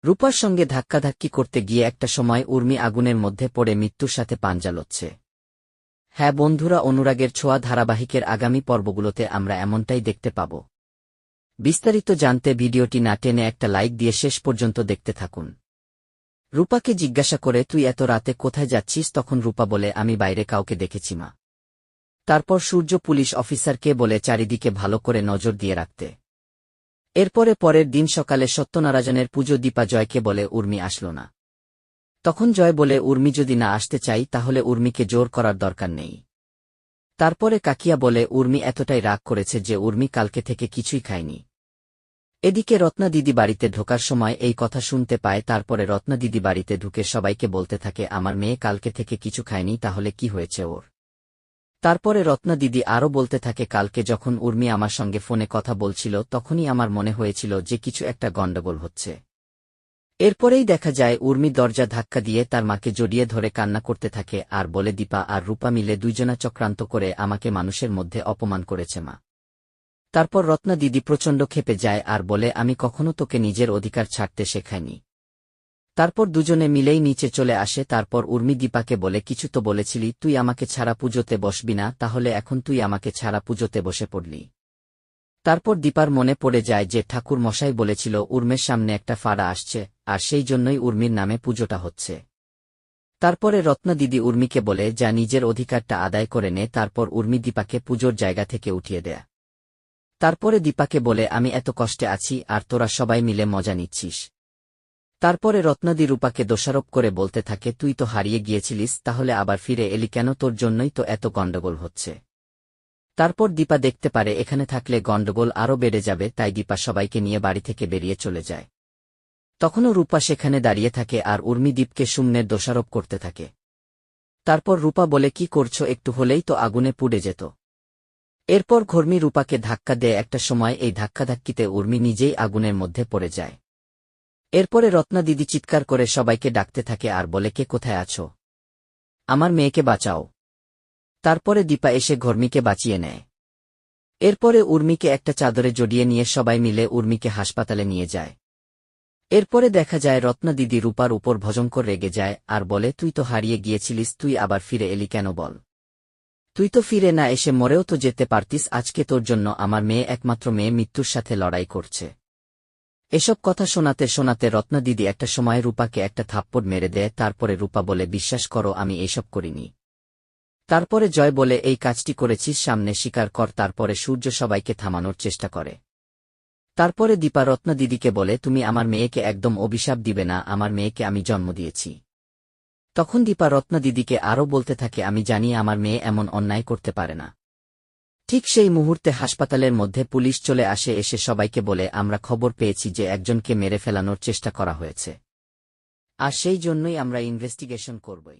রূপার সঙ্গে ধাক্কাধাক্কি করতে গিয়ে একটা সময় উর্মি আগুনের মধ্যে পড়ে মৃত্যুর সাথে পাঞ্জা লড়ছে। হ্যাঁ বন্ধুরা, অনুরাগের ছোঁয়া ধারাবাহিকের আগামী পর্বগুলোতে আমরা এমনটাই দেখতে পাব। বিস্তারিত জানতে ভিডিওটি না টেনে একটা লাইক দিয়ে শেষ পর্যন্ত দেখতে থাকুন। রূপাকে জিজ্ঞাসা করে, তুই এত রাতে কোথায় যাচ্ছিস? তখন রূপা বলে, আমি বাইরে কাউকে দেখেছি মা। তারপর সূর্য পুলিশ অফিসারকে বলে চারিদিকে ভালো করে নজর দিয়ে রাখতে। এরপরে পরের দিন সকালে সত্যনারায়ণের পুজো। দীপা জয়কে বলে, উর্মি আসলো না। তখন জয় বলে, উর্মি যদি না আসতে চাই তাহলে উর্মিকে জোর করার দরকার নেই। তারপরে কাকিয়া বলে, উর্মি এতটাই রাগ করেছে যে উর্মি কালকে থেকে কিছুই খায়নি। এদিকে রত্না দিদি বাড়িতে ঢোকার সময় এই কথা শুনতে পায়। তারপরে রত্না দিদি বাড়িতে ঢুকে সবাইকে বলতে থাকে, আমার মেয়ে কালকে থেকে কিছু খায়নি, তাহলে কি হয়েছে ওর? তারপরে রত্না দিদি আরও বলতে থাকে, কালকে যখন উর্মি আমার সঙ্গে ফোনে কথা বলছিল তখনই আমার মনে হয়েছিল যে কিছু একটা গণ্ডগোল হচ্ছে। এরপরেই দেখা যায় উর্মি দরজা ধাক্কা দিয়ে তার মাকে জড়িয়ে ধরে কান্না করতে থাকে আর বলে, দীপা আর রূপা মিলে দুইজনা চক্রান্ত করে আমাকে মানুষের মধ্যে অপমান করেছে মা। তারপর রত্না দিদি প্রচণ্ড ক্ষেপে যায় আর বলে, আমি কখনো তোকে নিজের অধিকার ছাড়তে শেখাইনি। তারপর দুজনে মিলেই নিচে চলে আসে। তারপর উর্মি দীপাকে বলে, কিছু তো বলেছিলি তুই আমাকে ছাড়া পুজোতে বসবি না, তাহলে এখন তুই আমাকে ছাড়া পুজোতে বসে পড়লি। তারপর দীপার মনে পড়ে যায় যে ঠাকুর মশাই বলেছিল উর্মের সামনে একটা ফাড়া আসছে, আর সেই জন্যই উর্মির নামে পুজোটা হচ্ছে। তারপরে রত্না দিদি উর্মিকে বলে, যা নিজের অধিকারটা আদায় করে নে। তারপর উর্মি দীপাকে পুজোর জায়গা থেকে উঠিয়ে দেয়। তারপরে দীপাকে বলে, আমি এত কষ্টে আছি আর তোরা সবাই মিলে মজা নিচ্ছিস। তারপরে রত্নাদি রূপাকে দোষারোপ করে বলতে থাকে, তুই তো হারিয়ে গিয়েছিলিস, তাহলে আবার ফিরে এলি কেন? তোর জন্যই তো এত গণ্ডগোল হচ্ছে। তারপর দীপা দেখতে পারে এখানে থাকলে গণ্ডগোল আরও বেড়ে যাবে, তাই দীপা সবাইকে নিয়ে বাড়ি থেকে বেরিয়ে চলে যায়। তখনও রূপা সেখানে দাঁড়িয়ে থাকে আর উর্মি দীপকে শূন্যের দোষারোপ করতে থাকে। তারপর রূপা বলে, কি করছো? একটু হলেই তো আগুনে পুড়ে যেত। এরপর ঘর্মি রূপাকে ধাক্কা দেয়। একটা সময় এই ধাক্কাধাক্কিতে উর্মি নিজেই আগুনের মধ্যে পড়ে যায়। এরপরে রত্না দিদি চিৎকার করে সবাইকে ডাকতে থাকে আর বলে, কে কোথায় আছো? আমার মেয়েকে বাঁচাও। তারপরে দীপা এসে ঘর্মিকে বাঁচিয়ে নেয়। এরপরে উর্মিকে একটা চাদরে জড়িয়ে নিয়ে সবাই মিলে উর্মিকে হাসপাতালে নিয়ে যায়। এরপরে দেখা যায় রত্না দিদি রূপার উপর ভয়ঙ্কর রেগে যায় আর বলে, তুই তো হারিয়ে গিয়েছিলিস, তুই আবার ফিরে এলি কেন বল? তুই তো ফিরে না এসে মরেও তো যেতে পারতিস। আজকে তোর জন্য আমার মেয়ে, একমাত্র মেয়ে, মৃত্যুর সাথে লড়াই করছে। এসব কথা শোনাতে শোনাতে রত্না দিদি একটা সময় রূপাকে একটা থাপ্পড় মেরে দেয়। তারপরে রূপা বলে, বিশ্বাস করো আমি এইসব করিনি। তারপরে জয় বলে, এই কাজটি করেছিস, সামনে স্বীকার কর। তারপরে সূর্য সবাইকে থামানোর চেষ্টা করে। তারপরে দীপা রত্না দিদিকে বলে, তুমি আমার মেয়েকে একদম অভিশাপ দিবে না, আমার মেয়েকে আমি জন্ম দিয়েছি। তখন দীপা রত্না দিদিকে আরও বলতে থাকে, আমি জানি আমার মেয়ে এমন অন্যায় করতে পারে না। ঠিক সেই মুহূর্তে হাসপাতালের মধ্যে পুলিশ চলে আসে। এসে সবাইকে বলে, আমরা খবর পেয়েছি যে একজনকে মেরে ফেলানোর চেষ্টা করা হয়েছে, আর সেই জন্যই আমরা ইনভেস্টিগেশন করবই।